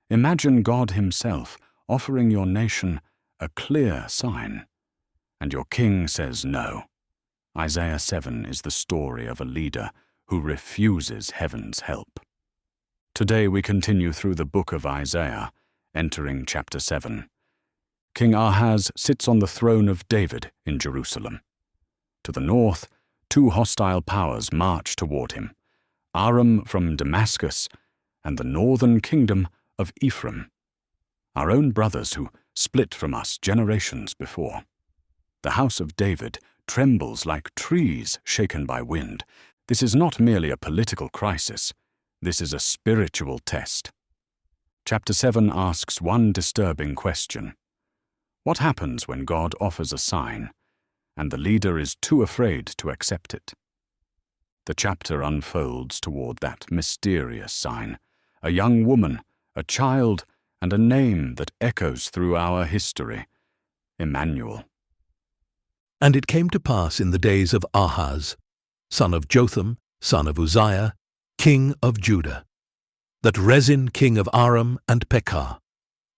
Imagine God himself offering your nation a clear sign, and your king says no. Isaiah 7 is the story of a leader who refuses heaven's help. Today we continue through the book of Isaiah, entering chapter 7. King Ahaz sits on the throne of David in Jerusalem. To the north, two hostile powers march toward him, Aram from Damascus and the northern kingdom of Ephraim, our own brothers who split from us generations before. The house of David trembles like trees shaken by wind. This is not merely a political crisis. This is a spiritual test. Chapter 7 asks one disturbing question. What happens when God offers a sign, and the leader is too afraid to accept it? The chapter unfolds toward that mysterious sign, a young woman, a child, and a name that echoes through our history, Immanuel. And it came to pass in the days of Ahaz, son of Jotham, son of Uzziah, king of Judah, that Rezin king of Aram and Pekah,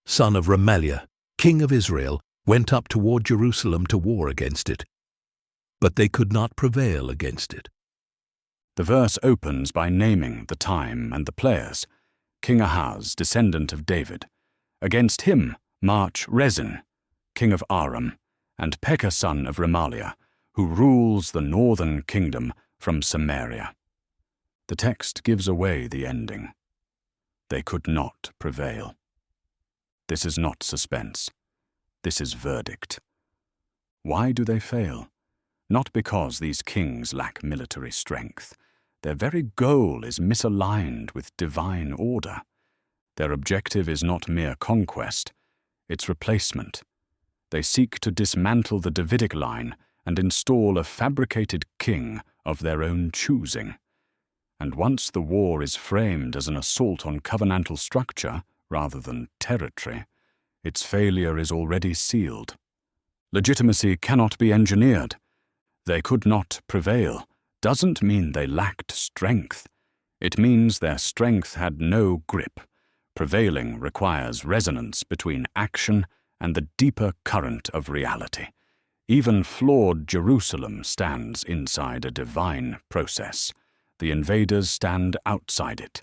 son of Remaliah, king of Israel, went up toward Jerusalem to war against it. But they could not prevail against it. The verse opens by naming the time and the players. King Ahaz, descendant of David. Against him march Rezin, king of Aram, and Pekah son of Remaliah, who rules the northern kingdom from Samaria. The text gives away the ending. They could not prevail. This is not suspense. This is verdict. Why do they fail? Not because these kings lack military strength. Their very goal is misaligned with divine order. Their objective is not mere conquest, it's replacement. They seek to dismantle the Davidic line and install a fabricated king of their own choosing. And once the war is framed as an assault on covenantal structure rather than territory, its failure is already sealed. Legitimacy cannot be engineered. They could not prevail doesn't mean they lacked strength. It means their strength had no grip. Prevailing requires resonance between action and the deeper current of reality. Even flawed Jerusalem stands inside a divine process. The invaders stand outside it.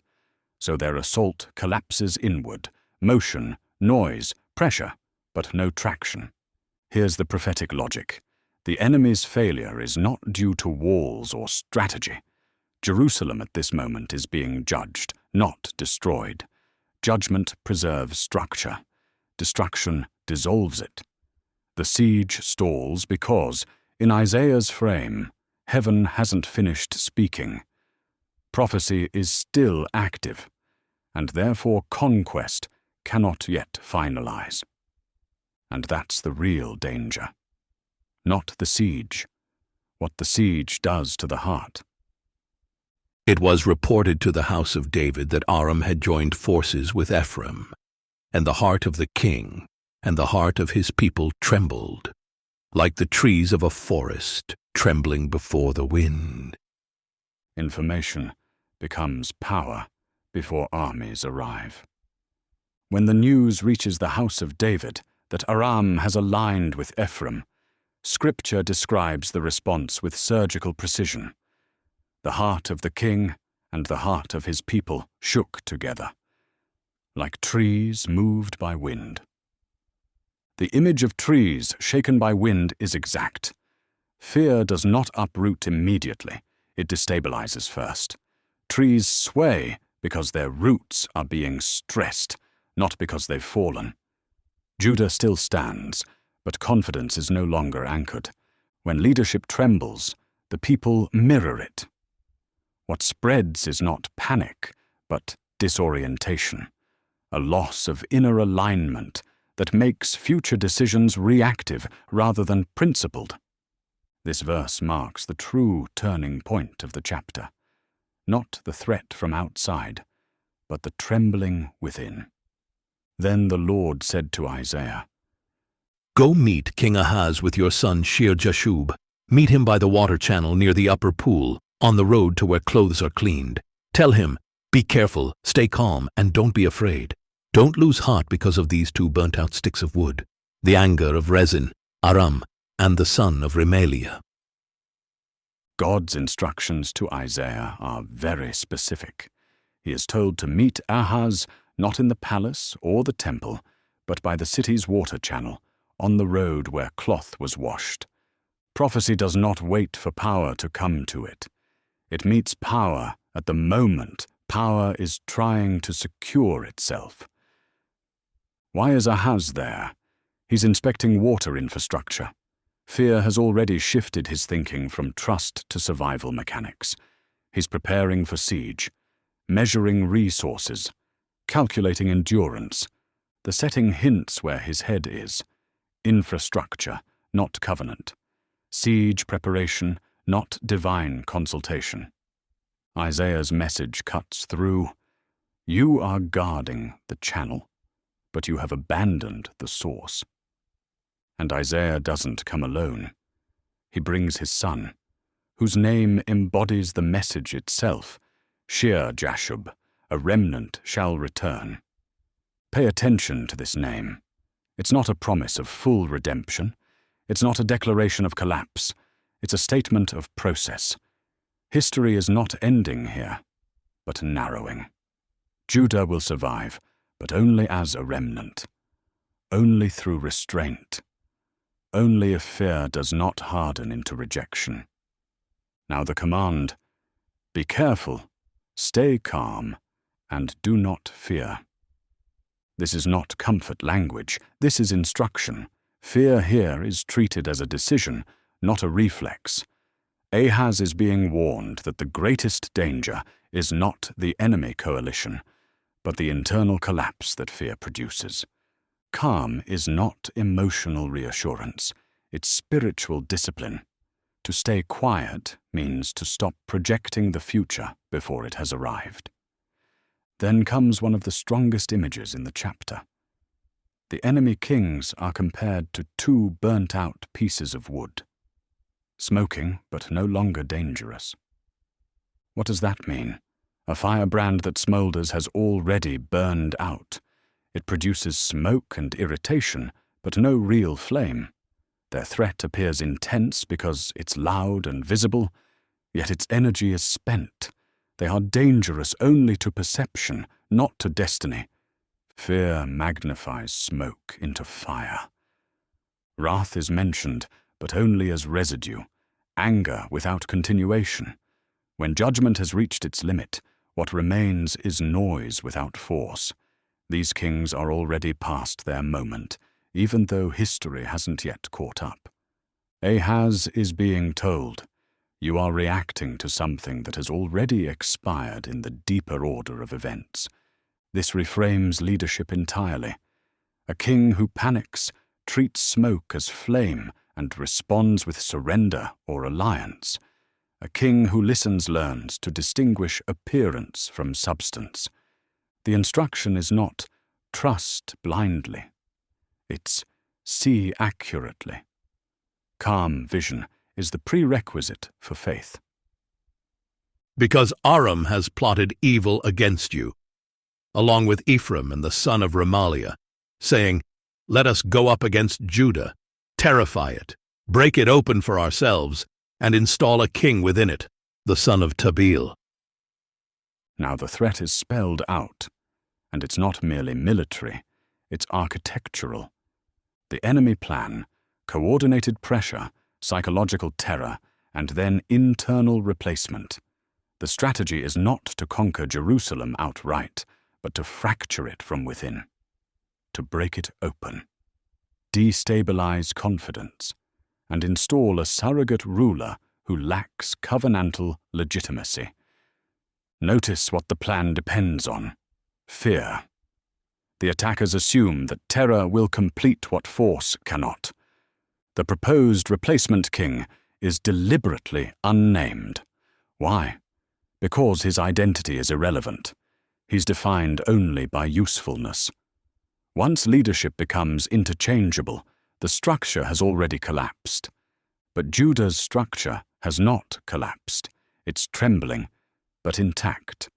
So their assault collapses inward, motion, noise, pressure, but no traction. Here's the prophetic logic. The enemy's failure is not due to walls or strategy. Jerusalem at this moment is being judged, not destroyed. Judgment preserves structure. Destruction dissolves it. The siege stalls because, in Isaiah's frame, heaven hasn't finished speaking. Prophecy is still active, and therefore conquest cannot yet finalize. And that's the real danger. Not the siege, what the siege does to the heart. It was reported to the house of David that Aram had joined forces with Ephraim, and the heart of the king and the heart of his people trembled, like the trees of a forest trembling before the wind. Information becomes power before armies arrive. When the news reaches the house of David that Aram has aligned with Ephraim, Scripture describes the response with surgical precision. The heart of the king and the heart of his people shook together, like trees moved by wind. The image of trees shaken by wind is exact. Fear does not uproot immediately, it destabilizes first. Trees sway because their roots are being stressed, not because they've fallen. Judah still stands, but confidence is no longer anchored. When leadership trembles, the people mirror it. What spreads is not panic, but disorientation, a loss of inner alignment that makes future decisions reactive rather than principled. This verse marks the true turning point of the chapter, not the threat from outside, but the trembling within. Then the Lord said to Isaiah, Go meet King Ahaz with your son Shear-Jashub. Meet him by the water channel near the upper pool, on the road to where clothes are cleaned. Tell him, be careful, stay calm, and don't be afraid. Don't lose heart because of these two burnt-out sticks of wood, the anger of Rezin, Aram, and the son of Remaliah. God's instructions to Isaiah are very specific. He is told to meet Ahaz not in the palace or the temple, but by the city's water channel, on the road where cloth was washed. Prophecy does not wait for power to come to it. It meets power at the moment power is trying to secure itself. Why is Ahaz there? He's inspecting water infrastructure. Fear has already shifted his thinking from trust to survival mechanics. He's preparing for siege, measuring resources, calculating endurance. The setting hints where his head is. Infrastructure, not covenant. Siege preparation, not divine consultation. Isaiah's message cuts through. You are guarding the channel, but you have abandoned the source. And Isaiah doesn't come alone. He brings his son, whose name embodies the message itself, Shear Jashub, a remnant shall return. Pay attention to this name. It's not a promise of full redemption. It's not a declaration of collapse. It's a statement of process. History is not ending here, but narrowing. Judah will survive, but only as a remnant. Only through restraint. Only if fear does not harden into rejection. Now the command, be careful, stay calm, and do not fear. This is not comfort language, this is instruction. Fear here is treated as a decision, not a reflex. Ahaz is being warned that the greatest danger is not the enemy coalition, but the internal collapse that fear produces. Calm is not emotional reassurance, it's spiritual discipline. To stay quiet means to stop projecting the future before it has arrived. Then comes one of the strongest images in the chapter. The enemy kings are compared to two burnt-out pieces of wood. Smoking, but no longer dangerous. What does that mean? A firebrand that smoulders has already burned out. It produces smoke and irritation, but no real flame. Their threat appears intense because it's loud and visible, yet its energy is spent. They are dangerous only to perception, not to destiny. Fear magnifies smoke into fire. Wrath is mentioned, but only as residue, anger without continuation. When judgment has reached its limit, what remains is noise without force. These kings are already past their moment, even though history hasn't yet caught up. Ahaz is being told, you are reacting to something that has already expired in the deeper order of events. This reframes leadership entirely. A king who panics treats smoke as flame and responds with surrender or alliance. A king who listens learns to distinguish appearance from substance. The instruction is not trust blindly. It's see accurately. Calm vision is the prerequisite for faith. Because Aram has plotted evil against you, along with Ephraim and the son of Remaliah, saying, let us go up against Judah, terrify it, break it open for ourselves, and install a king within it, the son of Tabeel. Now the threat is spelled out, and it's not merely military, it's architectural. The enemy plan, coordinated pressure, psychological terror, and then internal replacement. The strategy is not to conquer Jerusalem outright, but to fracture it from within, to break it open, destabilize confidence, and install a surrogate ruler who lacks covenantal legitimacy. Notice what the plan depends on: fear. The attackers assume that terror will complete what force cannot. The proposed replacement king is deliberately unnamed. Why? Because his identity is irrelevant. He's defined only by usefulness. Once leadership becomes interchangeable, the structure has already collapsed. But Judah's structure has not collapsed. It's trembling, but intact,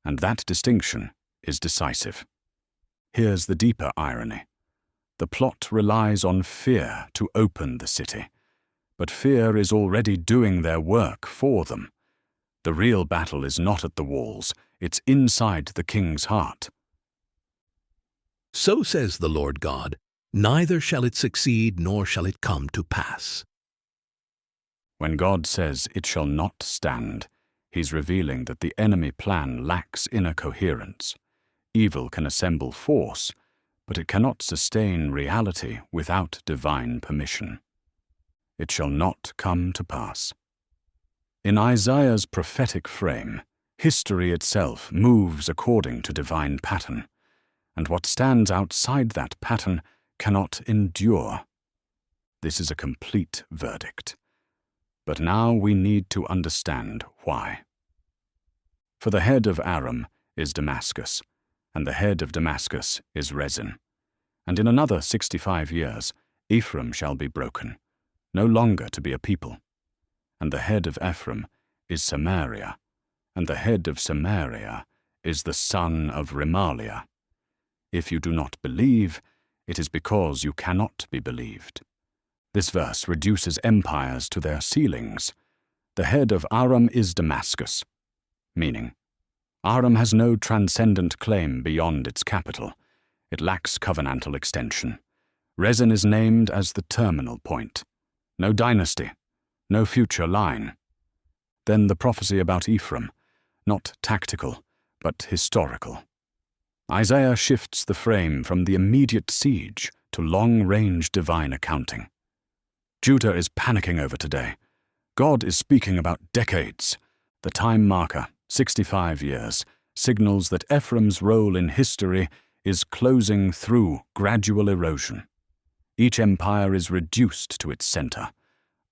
and that distinction is decisive. Here's the deeper irony. The plot relies on fear to open the city, but fear is already doing their work for them. The real battle is not at the walls, it's inside the king's heart. So says the Lord God, neither shall it succeed nor shall it come to pass. When God says it shall not stand, He's revealing that the enemy plan lacks inner coherence. Evil can assemble force, but it cannot sustain reality without divine permission. It shall not come to pass. In Isaiah's prophetic frame, history itself moves according to divine pattern, and what stands outside that pattern cannot endure. This is a complete verdict. But now we need to understand why. For the head of Aram is Damascus, and the head of Damascus is Rezin. And in another 65 years, Ephraim shall be broken, no longer to be a people. And the head of Ephraim is Samaria, and the head of Samaria is the son of Remaliah. If you do not believe, it is because you cannot be believed. This verse reduces empires to their ceilings. The head of Aram is Damascus, meaning Aram has no transcendent claim beyond its capital. It lacks covenantal extension. Rezin is named as the terminal point. No dynasty, no future line. Then the prophecy about Ephraim, not tactical, but historical. Isaiah shifts the frame from the immediate siege to long-range divine accounting. Judah is panicking over today. God is speaking about decades. The time marker, 65 years, signals that Ephraim's role in history is closing through gradual erosion. Each empire is reduced to its center.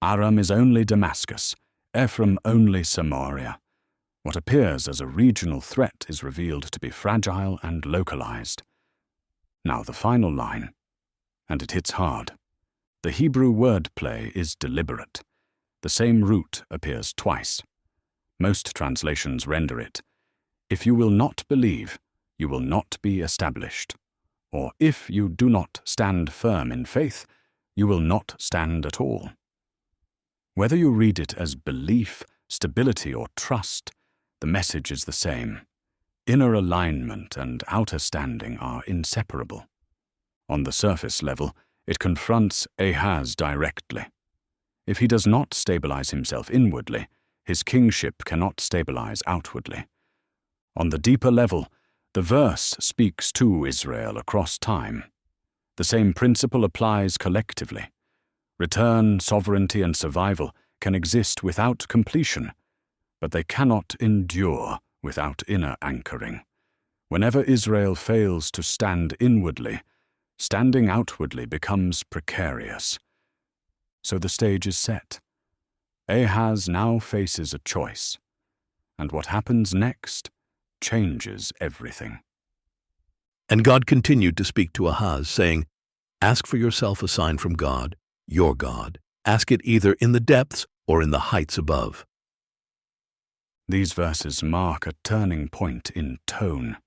Aram is only Damascus, Ephraim only Samaria. What appears as a regional threat is revealed to be fragile and localized. Now the final line, and it hits hard. The Hebrew wordplay is deliberate. The same root appears twice. Most translations render it, "If you will not believe, you will not be established," or "If you do not stand firm in faith, you will not stand at all." Whether you read it as belief, stability, or trust, the message is the same. Inner alignment and outer standing are inseparable. On the surface level, it confronts Ahaz directly. If he does not stabilize himself inwardly, his kingship cannot stabilize outwardly. On the deeper level, the verse speaks to Israel across time. The same principle applies collectively. Return, sovereignty, and survival can exist without completion, but they cannot endure without inner anchoring. Whenever Israel fails to stand inwardly, standing outwardly becomes precarious. So the stage is set. Ahaz now faces a choice, and what happens next changes everything. And God continued to speak to Ahaz, saying, "Ask for yourself a sign from God, your God. Ask it either in the depths or in the heights above." These verses mark a turning point in tone.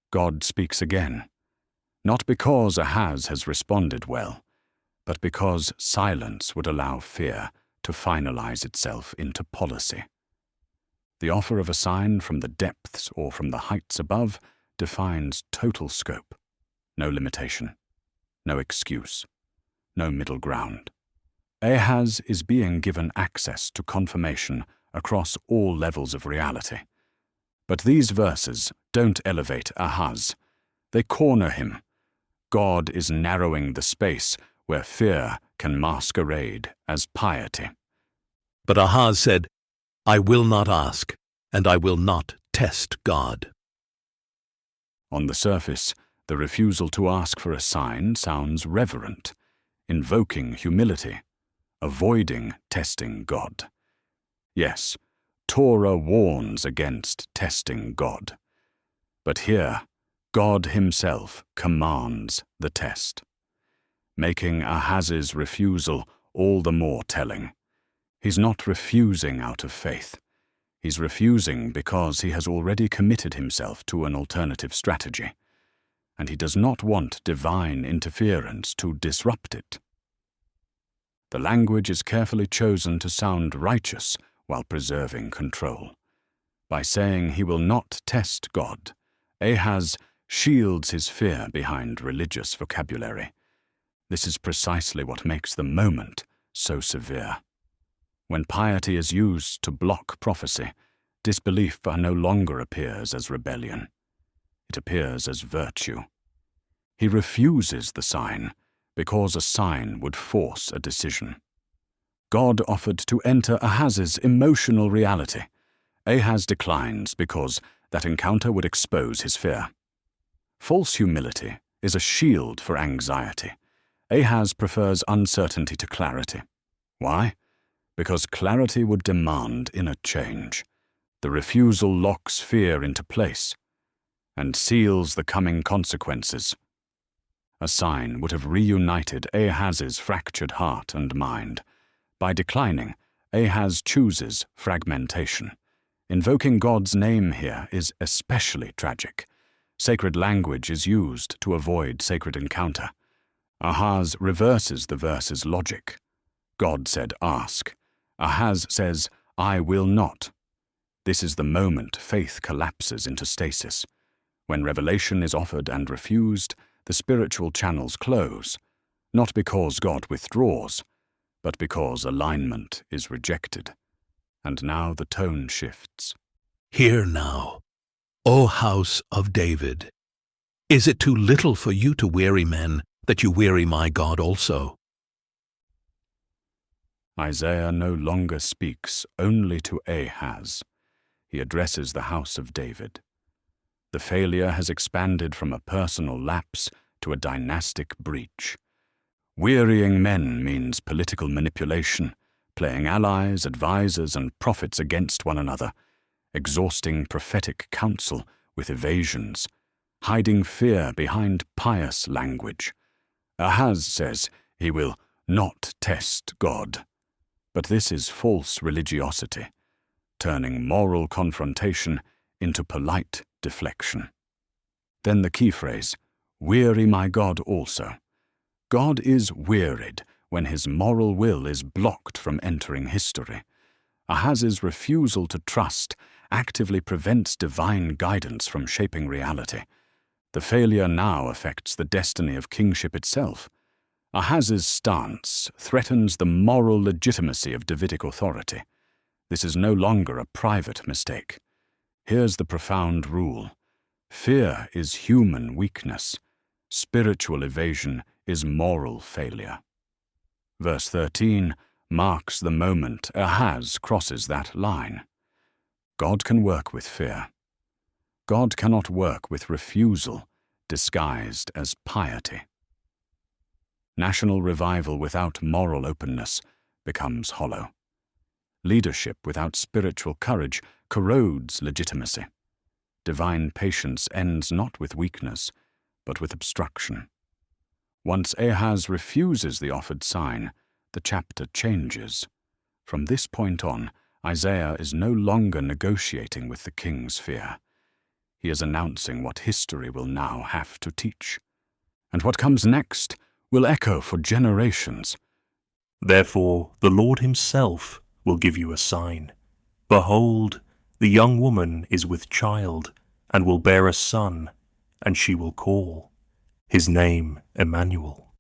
God speaks again, not because Ahaz has responded well, but because silence would allow fear to finalize itself into policy. The offer of a sign from the depths or from the heights above defines total scope, no limitation, no excuse, no middle ground. Ahaz is being given access to confirmation across all levels of reality. But these verses don't elevate Ahaz. They corner him. God is narrowing the space where fear can masquerade as piety. But Ahaz said, "I will not ask, and I will not test God." On the surface, the refusal to ask for a sign sounds reverent, invoking humility, avoiding testing God. Yes, Torah warns against testing God. But here, God himself commands the test, making Ahaz's refusal all the more telling. He's not refusing out of faith. He's refusing because he has already committed himself to an alternative strategy. and he does not want divine interference to disrupt it. The language is carefully chosen to sound righteous while preserving control. By saying he will not test God, Ahaz shields his fear behind religious vocabulary. This is precisely what makes the moment so severe. When piety is used to block prophecy, disbelief no longer appears as rebellion. It appears as virtue. He refuses the sign because a sign would force a decision. God offered to enter Ahaz's emotional reality. Ahaz declines because that encounter would expose his fear. False humility is a shield for anxiety. Ahaz prefers uncertainty to clarity. Why? Because clarity would demand inner change. The refusal locks fear into place and seals the coming consequences. A sign would have reunited Ahaz's fractured heart and mind. By declining, Ahaz chooses fragmentation. Invoking God's name here is especially tragic. Sacred language is used to avoid sacred encounter. Ahaz reverses the verse's logic. God said, "Ask." Ahaz says, "I will not." This is the moment faith collapses into stasis. When revelation is offered and refused, the spiritual channels close, not because God withdraws, but because alignment is rejected. And now the tone shifts. Hear now, O house of David. Is it too little for you to weary men, that you weary my God also? Isaiah no longer speaks only to Ahaz. He addresses the house of David. The failure has expanded from a personal lapse to a dynastic breach. Wearying men means political manipulation, playing allies, advisors, and prophets against one another, exhausting prophetic counsel with evasions, hiding fear behind pious language. Ahaz says he will not test God. But this is false religiosity, turning moral confrontation into polite deflection. Then the key phrase, "Weary my God also." God is wearied when his moral will is blocked from entering history. Ahaz's refusal to trust actively prevents divine guidance from shaping reality. The failure now affects the destiny of kingship itself. Ahaz's stance threatens the moral legitimacy of Davidic authority. This is no longer a private mistake. Here's the profound rule. Fear is human weakness. Spiritual evasion is moral failure. Verse 13 marks the moment Ahaz crosses that line. God can work with fear. God cannot work with refusal disguised as piety. National revival without moral openness becomes hollow. Leadership without spiritual courage corrodes legitimacy. Divine patience ends not with weakness, but with obstruction. Once Ahaz refuses the offered sign, the chapter changes. From this point on, Isaiah is no longer negotiating with the king's fear. He is announcing what history will now have to teach. And what comes next will echo for generations. Therefore the Lord himself will give you a sign. Behold, the young woman is with child, and will bear a son, and she will call his name Immanuel.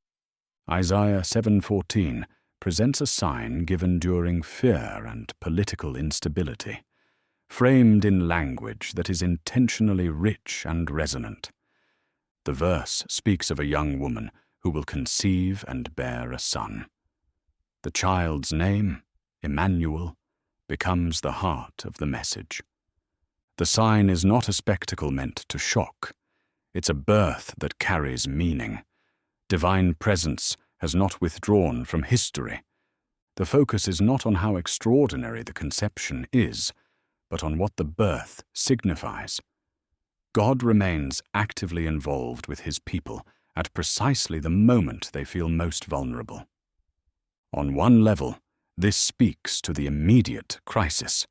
Isaiah 7:14 presents a sign given during fear and political instability, framed in language that is intentionally rich and resonant. The verse speaks of a young woman who will conceive and bear a son. The child's name, Immanuel, becomes the heart of the message. The sign is not a spectacle meant to shock. It's a birth that carries meaning. Divine presence has not withdrawn from history. The focus is not on how extraordinary the conception is, but on what the birth signifies. God remains actively involved with his people at precisely the moment they feel most vulnerable. On one level, this speaks to the immediate crisis.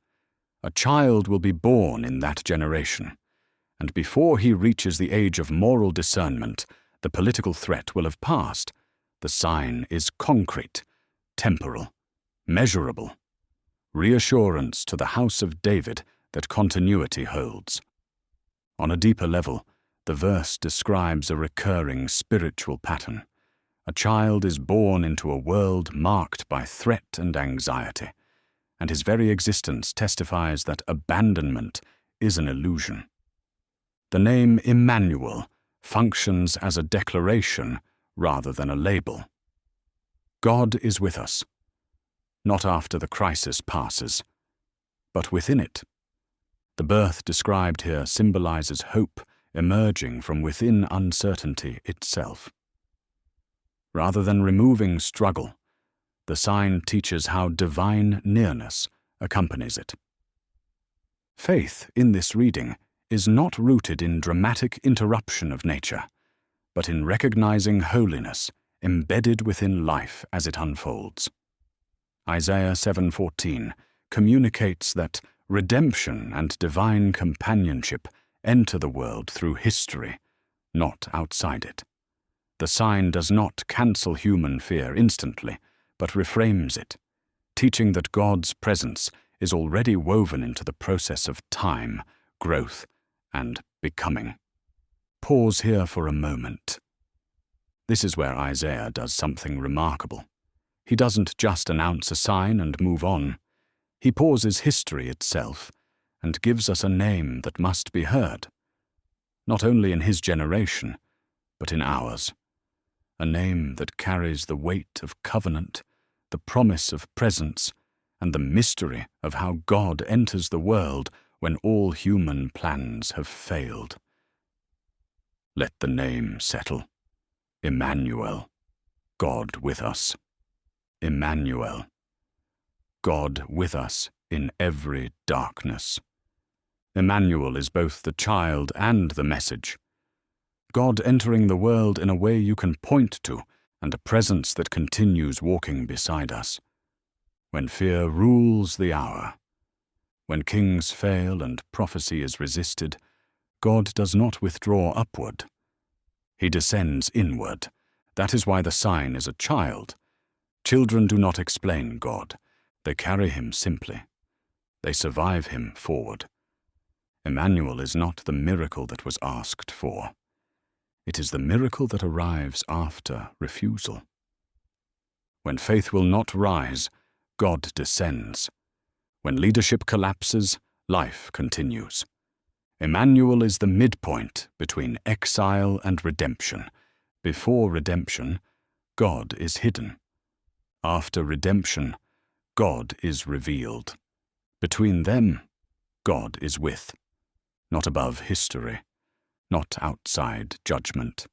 A child will be born in that generation. and before he reaches the age of moral discernment, the political threat will have passed. The sign is concrete, temporal, measurable. Reassurance to the house of David that continuity holds. On a deeper level, the verse describes a recurring spiritual pattern. A child is born into a world marked by threat and anxiety, and his very existence testifies that abandonment is an illusion. The name Immanuel functions as a declaration rather than a label. God is with us, not after the crisis passes, but within it. The birth described here symbolizes hope emerging from within uncertainty itself. Rather than removing struggle, the sign teaches how divine nearness accompanies it. Faith in this reading is not rooted in dramatic interruption of nature, but in recognizing holiness embedded within life as it unfolds. Isaiah 7:14 communicates that redemption and divine companionship enter the world through history, not outside it. The sign does not cancel human fear instantly, but reframes it, teaching that God's presence is already woven into the process of time, growth, and becoming. Pause here for a moment. This is where Isaiah does something remarkable. He doesn't just announce a sign and move on. He pauses history itself and gives us a name that must be heard, not only in his generation, but in ours. A name that carries the weight of covenant, the promise of presence, and the mystery of how God enters the world when all human plans have failed. Let the name settle. Immanuel, God with us. Immanuel, God with us in every darkness. Immanuel is both the child and the message. God entering the world in a way you can point to, and a presence that continues walking beside us. When fear rules the hour, when kings fail and prophecy is resisted, God does not withdraw upward. He descends inward. That is why the sign is a child. Children do not explain God. They carry him simply. They survive him forward. Immanuel is not the miracle that was asked for. It is the miracle that arrives after refusal. When faith will not rise, God descends. When leadership collapses, life continues. Immanuel is the midpoint between exile and redemption. Before redemption, God is hidden. After redemption, God is revealed. Between them, God is with, not above history, not outside judgment,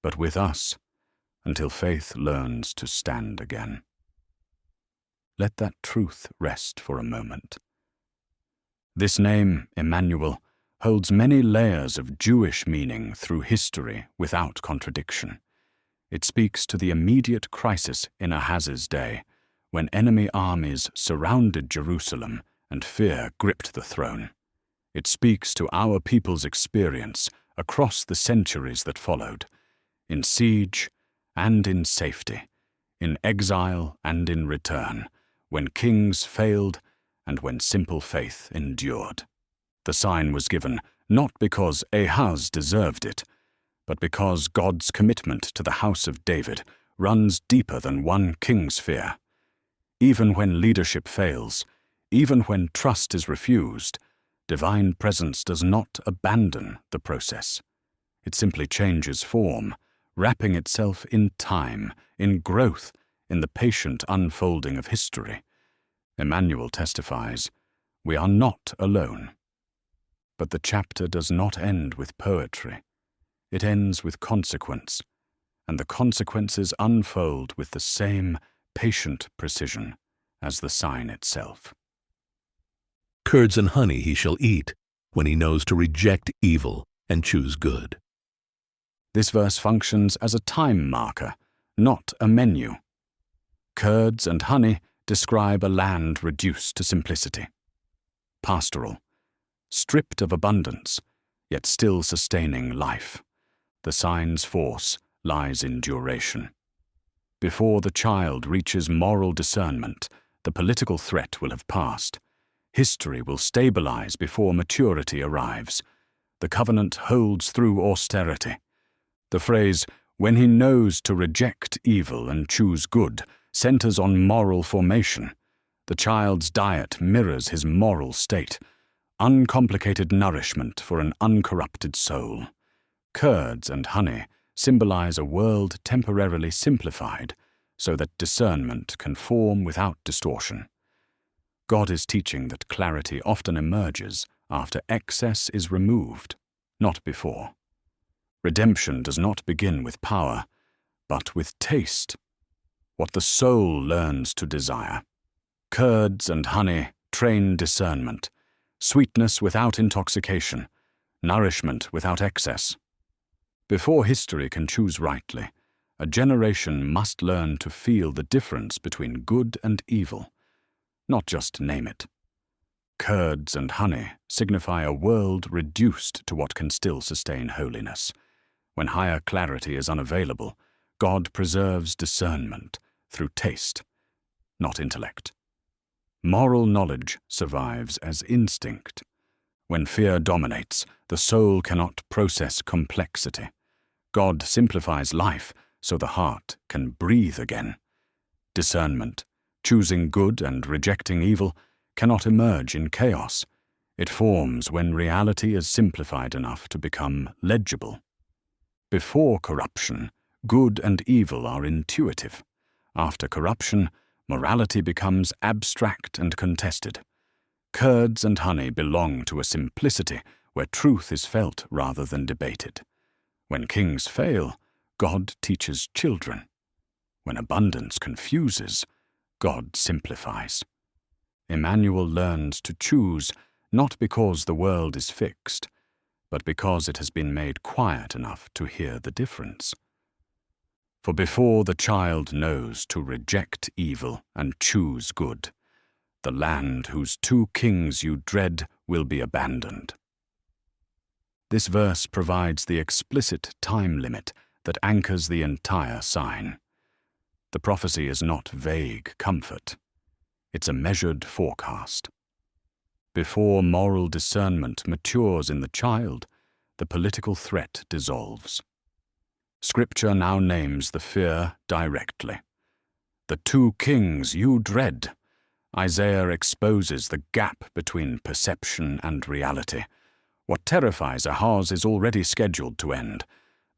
but with us until faith learns to stand again. Let that truth rest for a moment. This name, Immanuel, holds many layers of Jewish meaning through history without contradiction. It speaks to the immediate crisis in Ahaz's day, when enemy armies surrounded Jerusalem and fear gripped the throne. It speaks to our people's experience across the centuries that followed, in siege and in safety, in exile and in return, when kings failed and when simple faith endured. The sign was given not because Ahaz deserved it, but because God's commitment to the house of David runs deeper than one king's fear. Even when leadership fails, even when trust is refused, divine presence does not abandon the process. It simply changes form, wrapping itself in time, in growth, in the patient unfolding of history. Immanuel testifies, we are not alone. But the chapter does not end with poetry. It ends with consequence, and the consequences unfold with the same patient precision as the sign itself. Curds and honey he shall eat, when he knows to reject evil and choose good. This verse functions as a time marker, not a menu. Curds and honey describe a land reduced to simplicity. Pastoral, stripped of abundance, yet still sustaining life. The sign's force lies in duration. Before the child reaches moral discernment, the political threat will have passed. History will stabilize before maturity arrives. The covenant holds through austerity. The phrase, "when he knows to reject evil and choose good," centers on moral formation. The child's diet mirrors his moral state, uncomplicated nourishment for an uncorrupted soul. Curds and honey symbolize a world temporarily simplified, so that discernment can form without distortion. God is teaching that clarity often emerges after excess is removed, not before. Redemption does not begin with power, but with taste, what the soul learns to desire. Curds and honey train discernment, sweetness without intoxication, nourishment without excess. Before history can choose rightly, a generation must learn to feel the difference between good and evil, not just name it. Curds and honey signify a world reduced to what can still sustain holiness. When higher clarity is unavailable, God preserves discernment through taste, not intellect. Moral knowledge survives as instinct. When fear dominates, the soul cannot process complexity. God simplifies life so the heart can breathe again. Discernment, choosing good and rejecting evil, cannot emerge in chaos. It forms when reality is simplified enough to become legible. Before corruption, good and evil are intuitive. After corruption, morality becomes abstract and contested. Curds and honey belong to a simplicity where truth is felt rather than debated. When kings fail, God teaches children. When abundance confuses, God simplifies. Immanuel learns to choose not because the world is fixed, but because it has been made quiet enough to hear the difference. For before the child knows to reject evil and choose good, the land whose two kings you dread will be abandoned. This verse provides the explicit time limit that anchors the entire sign. The prophecy is not vague comfort. It's a measured forecast. Before moral discernment matures in the child, the political threat dissolves. Scripture now names the fear directly. The two kings you dread. Isaiah exposes the gap between perception and reality. What terrifies Ahaz is already scheduled to end.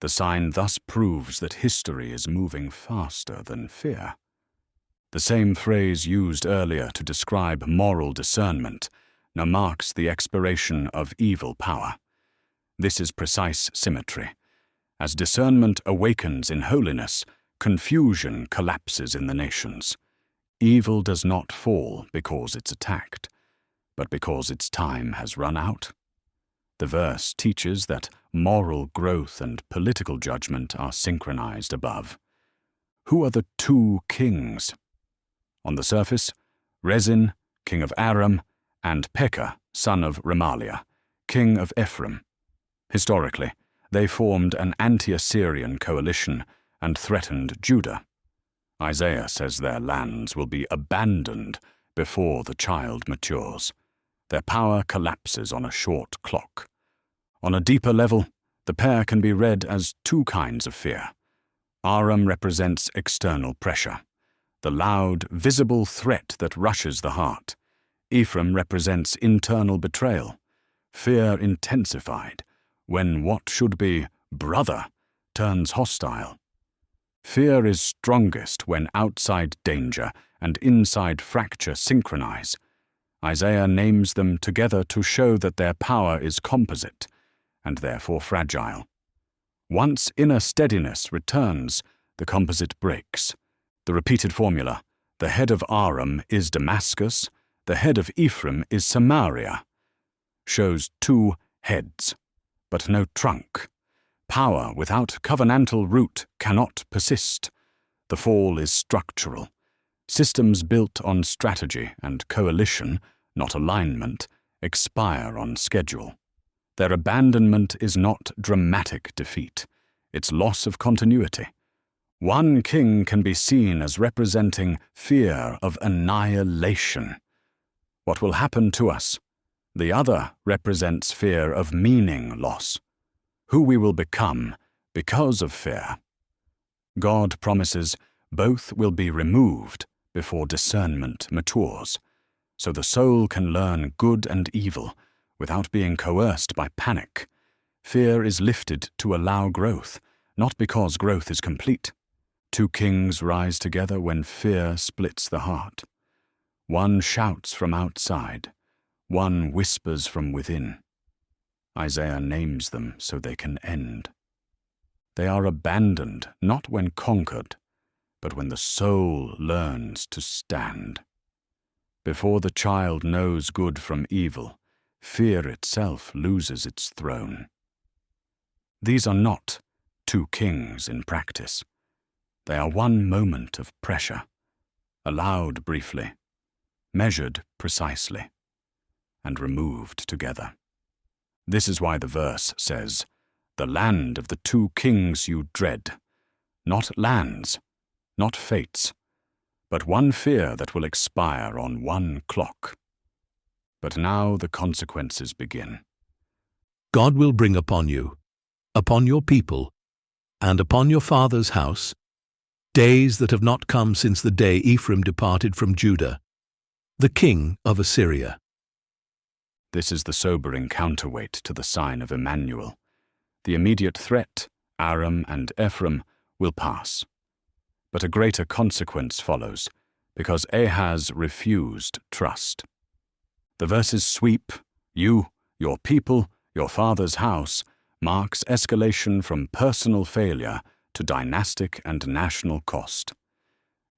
The sign thus proves that history is moving faster than fear. The same phrase used earlier to describe moral discernment now marks the expiration of evil power. This is precise symmetry. As discernment awakens in holiness, confusion collapses in the nations. Evil does not fall because it's attacked, but because its time has run out. The verse teaches that moral growth and political judgment are synchronized above. Who are the two kings? On the surface, Rezin, king of Aram, and Pekah, son of Remaliah, king of Ephraim. Historically, they formed an anti-Assyrian coalition and threatened Judah. Isaiah says their lands will be abandoned before the child matures. Their power collapses on a short clock. On a deeper level, the pair can be read as two kinds of fear. Aram represents external pressure, the loud, visible threat that rushes the heart. Ephraim represents internal betrayal, fear intensified, when what should be brother turns hostile. Fear is strongest when outside danger and inside fracture synchronize. Isaiah names them together to show that their power is composite, and therefore fragile. Once inner steadiness returns, the composite breaks. The repeated formula, the head of Aram is Damascus, the head of Ephraim is Samaria, shows two heads, but no trunk. Power without covenantal root cannot persist. The fall is structural. Systems built on strategy and coalition, not alignment, expire on schedule. Their abandonment is not dramatic defeat, it's loss of continuity. One king can be seen as representing fear of annihilation. What will happen to us? The other represents fear of meaning loss, who we will become because of fear. God promises both will be removed before discernment matures, so the soul can learn good and evil without being coerced by panic. Fear is lifted to allow growth, not because growth is complete. Two kings rise together when fear splits the heart. One shouts from outside, one whispers from within. Isaiah names them so they can end. They are abandoned not when conquered, but when the soul learns to stand. Before the child knows good from evil, fear itself loses its throne. These are not two kings in practice. They are one moment of pressure, allowed briefly, measured precisely, and removed together. This is why the verse says, "The land of the two kings you dread," not lands, not fates, but one fear that will expire on one clock. But now the consequences begin. God will bring upon you, upon your people, and upon your father's house, days that have not come since the day Ephraim departed from Judah, the king of Assyria. This is the sobering counterweight to the sign of Immanuel. The immediate threat, Aram and Ephraim, will pass. But a greater consequence follows, because Ahaz refused trust. The verse's sweep, you, your people, your father's house, marks escalation from personal failure to dynastic and national cost.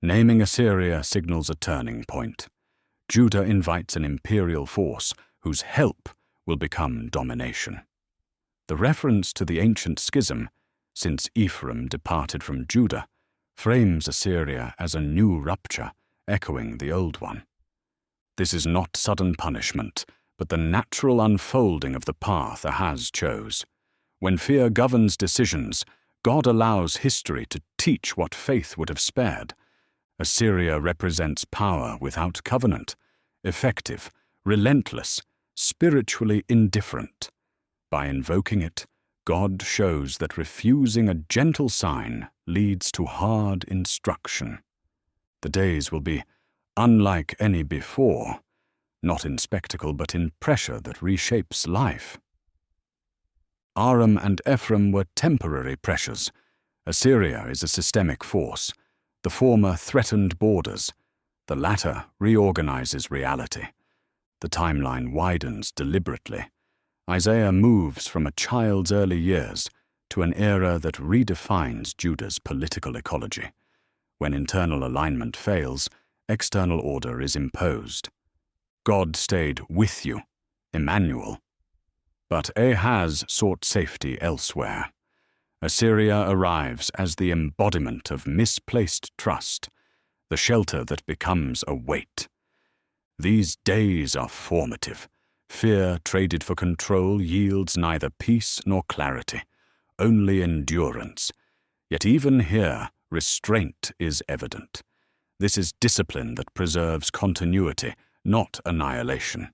Naming Assyria signals a turning point. Judah invites an imperial force whose help will become domination. The reference to the ancient schism, since Ephraim departed from Judah, frames Assyria as a new rupture, echoing the old one. This is not sudden punishment, but the natural unfolding of the path Ahaz chose. When fear governs decisions, God allows history to teach what faith would have spared. Assyria represents power without covenant, effective, relentless, spiritually indifferent. By invoking it, God shows that refusing a gentle sign leads to hard instruction. The days will be unlike any before, not in spectacle but in pressure that reshapes life. Aram and Ephraim were temporary pressures. Assyria is a systemic force. The former threatened borders. The latter reorganizes reality. The timeline widens deliberately. Isaiah moves from a child's early years to an era that redefines Judah's political ecology. When internal alignment fails, external order is imposed. God stayed with you, Immanuel. But Ahaz sought safety elsewhere. Assyria arrives as the embodiment of misplaced trust, the shelter that becomes a weight. These days are formative. Fear traded for control yields neither peace nor clarity, only endurance. Yet even here, restraint is evident. This is discipline that preserves continuity, not annihilation.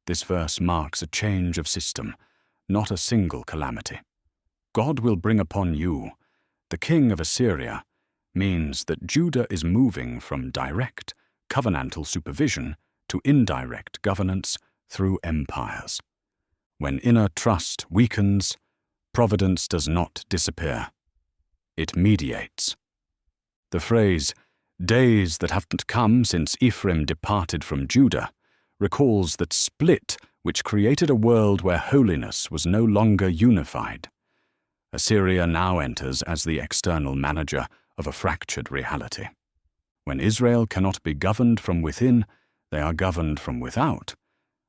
This verse marks a change of system, not a single calamity. God will bring upon you, the king of Assyria, means that Judah is moving from direct, covenantal supervision to indirect governance through empires. When inner trust weakens, providence does not disappear. It mediates. The phrase, "days that haven't come since Ephraim departed from Judah," recalls that split which created a world where holiness was no longer unified. Assyria now enters as the external manager of a fractured reality. When Israel cannot be governed from within, they are governed from without.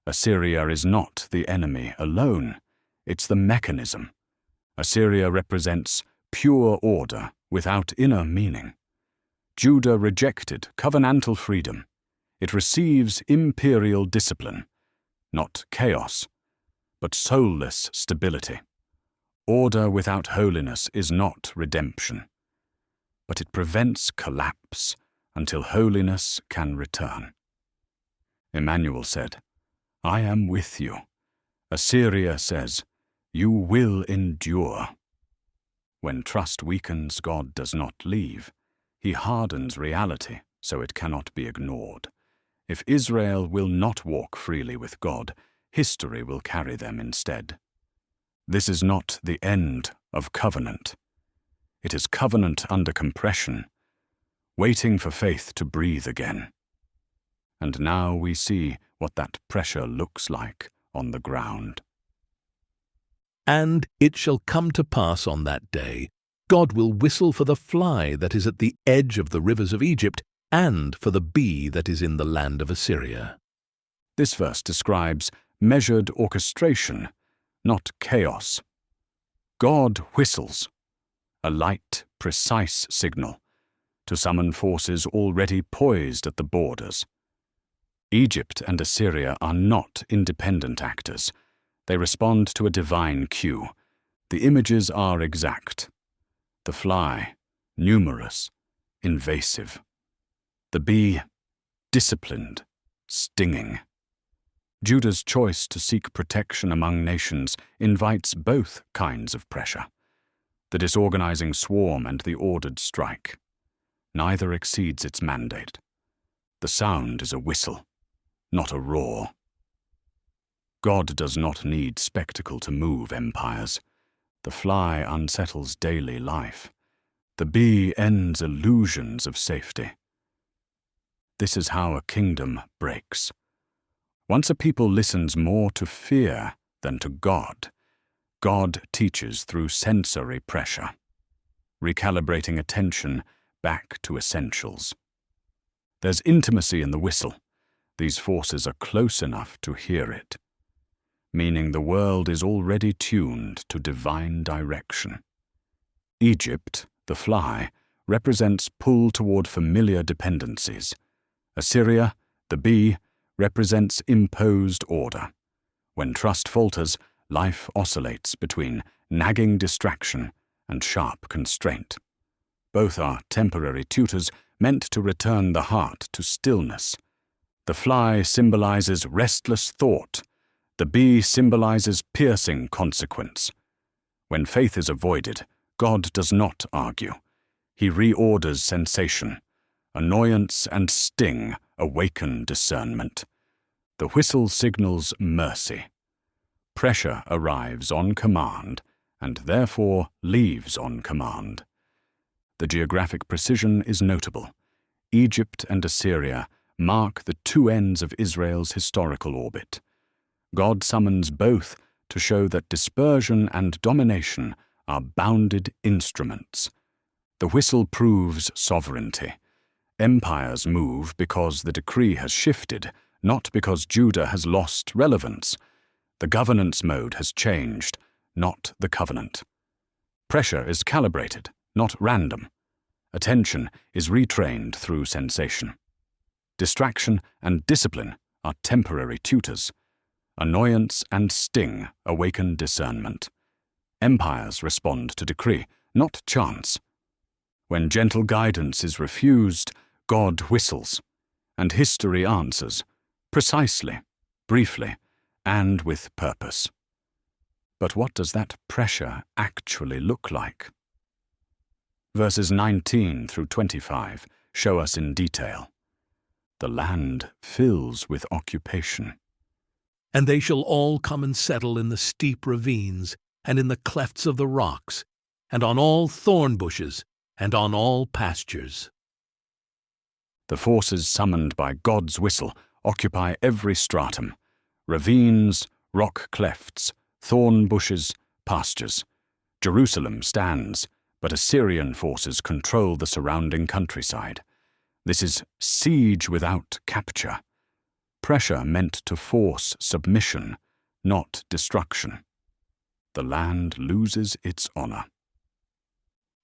Assyria is not the enemy alone, it's the mechanism. Assyria represents pure order without inner meaning. Judah rejected covenantal freedom. It receives imperial discipline. not chaos, but soulless stability. Order without holiness is not redemption, but it prevents collapse until holiness can return. Immanuel said, "I am with you." Assyria says, "You will endure." When trust weakens, God does not leave. He hardens reality so it cannot be ignored. If Israel will not walk freely with God, history will carry them instead. This is not the end of covenant. It is covenant under compression, waiting for faith to breathe again. And now we see what that pressure looks like on the ground. And it shall come to pass on that day, God will whistle for the fly that is at the edge of the rivers of Egypt, and for the bee that is in the land of Assyria. This verse describes measured orchestration, not chaos. God whistles, a light, precise signal, to summon forces already poised at the borders. Egypt and Assyria are not independent actors. They respond to a divine cue. The images are exact. The fly, numerous, invasive. The bee, disciplined, stinging. Judah's choice to seek protection among nations invites both kinds of pressure, the disorganizing swarm and the ordered strike. Neither exceeds its mandate. The sound is a whistle, not a roar. God does not need spectacle to move empires. The fly unsettles daily life. The bee ends illusions of safety. This is how a kingdom breaks. Once a people listens more to fear than to God, God teaches through sensory pressure, recalibrating attention back to essentials. There's intimacy in the whistle. These forces are close enough to hear it, meaning the world is already tuned to divine direction. Egypt, the fly, represents pull toward familiar dependencies. Assyria, the bee, represents imposed order. When trust falters, life oscillates between nagging distraction and sharp constraint. Both are temporary tutors meant to return the heart to stillness. The fly symbolizes restless thought. The bee symbolizes piercing consequence. When faith is avoided, God does not argue. He reorders sensation. Annoyance and sting awaken discernment. The whistle signals mercy. Pressure arrives on command, and therefore leaves on command. The geographic precision is notable. Egypt and Assyria mark the two ends of Israel's historical orbit. God summons both to show that dispersion and domination are bounded instruments. The whistle proves sovereignty. Empires move because the decree has shifted, not because Judah has lost relevance. The governance mode has changed, not the covenant. Pressure is calibrated, not random. Attention is retrained through sensation. Distraction and discipline are temporary tutors. Annoyance and sting awaken discernment. Empires respond to decree, not chance. When gentle guidance is refused, God whistles, and history answers, precisely, briefly, and with purpose. But what does that pressure actually look like? Verses 19 through 25 show us in detail. The land fills with occupation. And they shall all come and settle in the steep ravines, and in the clefts of the rocks, and on all thorn bushes, and on all pastures. The forces summoned by God's whistle occupy every stratum: ravines, rock clefts, thorn bushes, pastures. Jerusalem stands, but Assyrian forces control the surrounding countryside. This is siege without capture. Pressure meant to force submission, not destruction. The land loses its honor.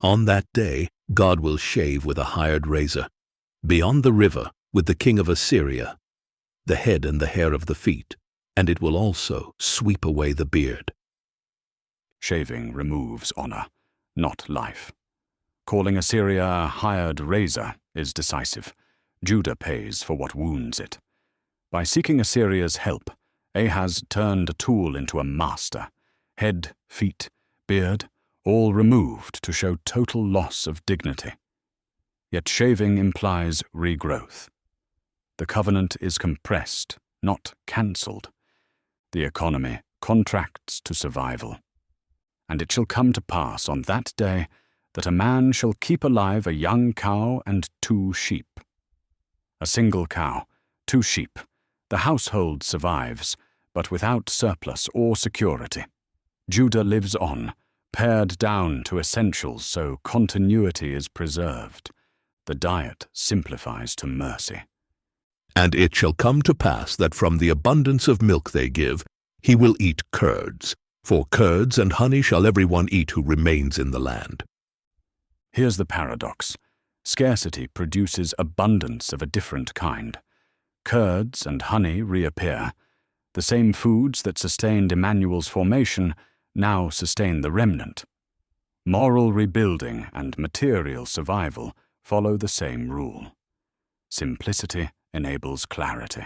On that day God will shave with a hired razor, beyond the river with the king of Assyria, the head and the hair of the feet, and it will also sweep away the beard. Shaving removes honor, not life. Calling Assyria a hired razor is decisive. Judah pays for what wounds it. By seeking Assyria's help, Ahaz turned a tool into a master. Head, feet, beard, all removed to show total loss of dignity. Yet shaving implies regrowth. The covenant is compressed, not cancelled. The economy contracts to survival. And it shall come to pass on that day that a man shall keep alive a young cow and 2 sheep. A single cow, 2 sheep. The household survives, but without surplus or security. Judah lives on, pared down to essentials so continuity is preserved. The diet simplifies to mercy. And it shall come to pass that from the abundance of milk they give, he will eat curds. For curds and honey shall every one eat who remains in the land. Here's the paradox. Scarcity produces abundance of a different kind. Curds and honey reappear. The same foods that sustained Immanuel's formation now sustain the remnant. Moral rebuilding and material survival follow the same rule. Simplicity enables clarity.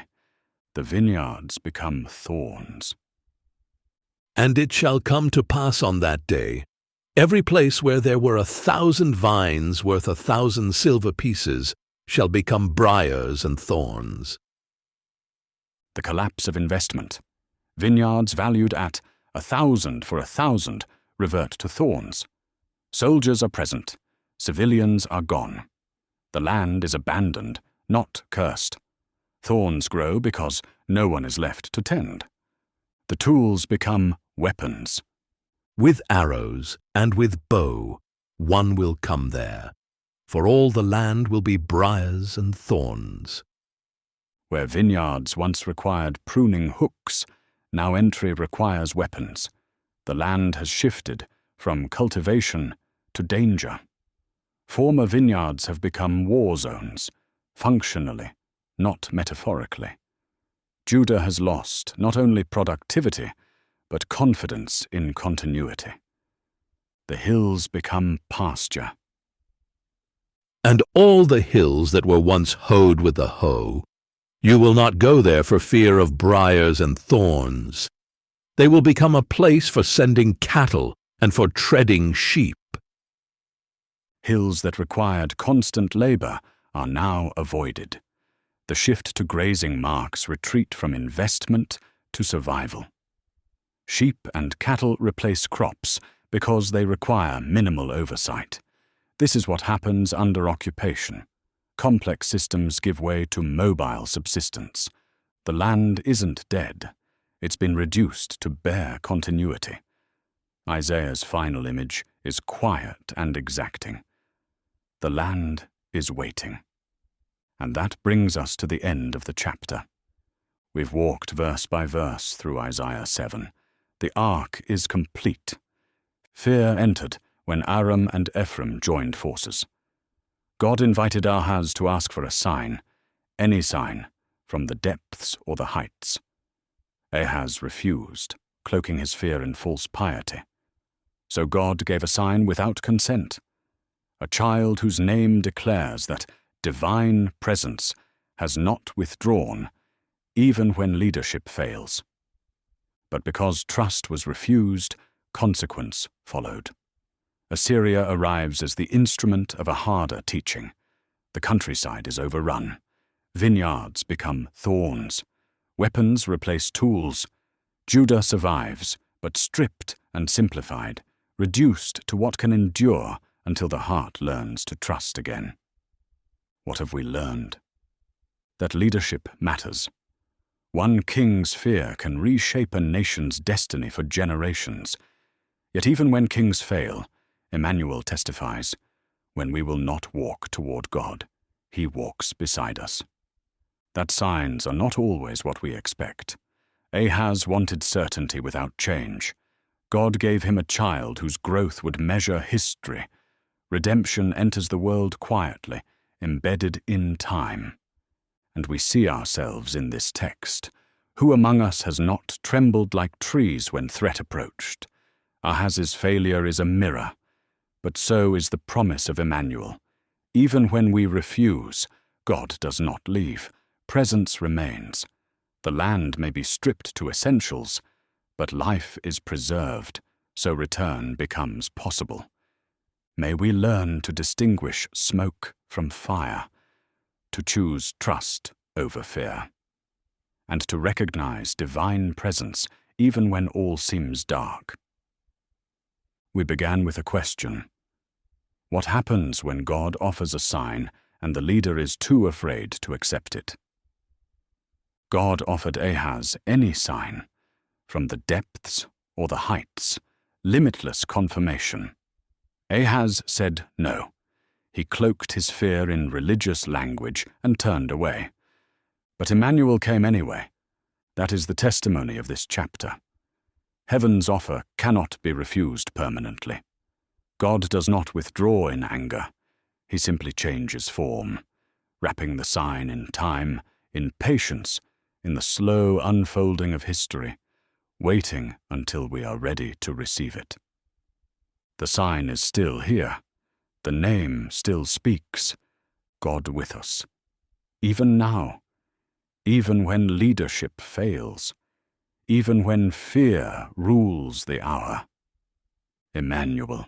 The vineyards become thorns. And it shall come to pass on that day, every place where there were 1,000 vines worth 1,000 silver pieces shall become briars and thorns. The collapse of investment. Vineyards valued at 1,000 for 1,000 revert to thorns. Soldiers are present. Civilians are gone. The land is abandoned, not cursed. Thorns grow because no one is left to tend. The tools become weapons. With arrows and with bow, one will come there, for all the land will be briars and thorns. Where vineyards once required pruning hooks, now entry requires weapons. The land has shifted from cultivation to danger. Former vineyards have become war zones, functionally, not metaphorically. Judah has lost not only productivity, but confidence in continuity. The hills become pasture. And all the hills that were once hoed with the hoe, you will not go there for fear of briars and thorns. They will become a place for sending cattle and for treading sheep. Hills that required constant labor are now avoided. The shift to grazing marks retreat from investment to survival. Sheep and cattle replace crops because they require minimal oversight. This is what happens under occupation. Complex systems give way to mobile subsistence. The land isn't dead. It's been reduced to bare continuity. Isaiah's final image is quiet and exacting. The land is waiting. And that brings us to the end of the chapter. We've walked verse by verse through Isaiah 7. The arc is complete. Fear entered when Aram and Ephraim joined forces. God invited Ahaz to ask for a sign, any sign, from the depths or the heights. Ahaz refused, cloaking his fear in false piety. So God gave a sign without consent, a child whose name declares that divine presence has not withdrawn, even when leadership fails. But because trust was refused, consequence followed. Assyria arrives as the instrument of a harder teaching. The countryside is overrun. Vineyards become thorns. Weapons replace tools. Judah survives, but stripped and simplified, reduced to what can endure until the heart learns to trust again. What have we learned? That leadership matters. One king's fear can reshape a nation's destiny for generations. Yet even when kings fail, Immanuel testifies, when we will not walk toward God, he walks beside us. That signs are not always what we expect. Ahaz wanted certainty without change. God gave him a child whose growth would measure history. Redemption enters the world quietly, embedded in time. And we see ourselves in this text. Who among us has not trembled like trees when threat approached? Ahaz's failure is a mirror, but so is the promise of Immanuel. Even when we refuse, God does not leave. Presence remains. The land may be stripped to essentials, but life is preserved, so return becomes possible. May we learn to distinguish smoke from fire, to choose trust over fear, and to recognize divine presence even when all seems dark. We began with a question. What happens when God offers a sign and the leader is too afraid to accept it? God offered Ahaz any sign, from the depths or the heights, limitless confirmation. Ahaz said no. He cloaked his fear in religious language and turned away. But Immanuel came anyway. That is the testimony of this chapter. Heaven's offer cannot be refused permanently. God does not withdraw in anger. He simply changes form, wrapping the sign in time, in patience, in the slow unfolding of history, waiting until we are ready to receive it. The sign is still here. The name still speaks. God with us. Even now. Even when leadership fails. Even when fear rules the hour. Immanuel.